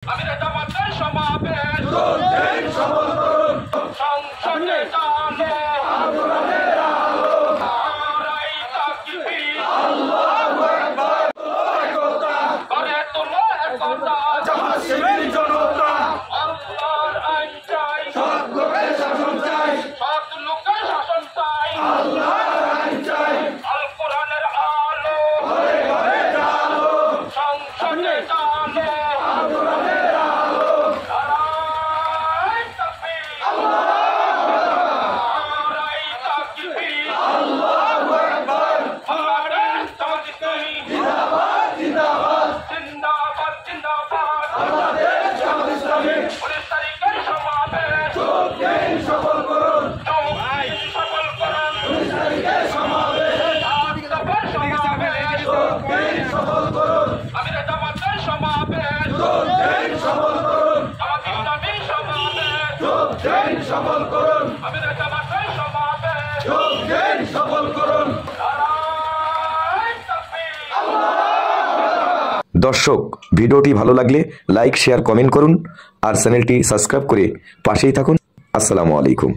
আমি জামাতের সমাবেশ সংসদে জানো আন্দোলনের আলো নারাই তাকবীর আল্লাহু আকবার একতা করে তোলো একতা জামাত শিবির জনতা আল্লাহর আইন চাই সৎ লোকের শাসন চাই সৎ লোকের শাসন চাই আল্লাহর আইন চাই আল কোরআনের আলো ঘরে ঘরে জানো সংসদে জানো আন্দোলনের আলো নারাই তাকবীর নারাই তাকবীর আল্লাহু আকবার বাংলাদেশ জামাত ইসলামী জিন্দাবাদ জিন্দাবাদ জিন্দাবাদ জিন্দাবাদ বাংলাদেশ জামাত ইসলামী 19 তারিখের সমাবেশ যোগ দিন সফল করুন সফল করুন 19 তারিখের সমাবেশ যোগ দিন সফল করুন আমি জামাতের সমাবেশ যোগ দিন সফল করুন জামাত ইসলামী সমাবেশ যোগ দিন সফল করুন আমি জামাতের সমাবেশ যোগ দিন সফল করুন নারাই তাকবীর দর্শক, ভিডিওটি ভালো লাগলে লাইক, শেয়ার, কমেন্ট করুন আর চ্যানেলটি সাবস্ক্রাইব করে পাশেই থাকুন। আসসালামু আলাইকুম।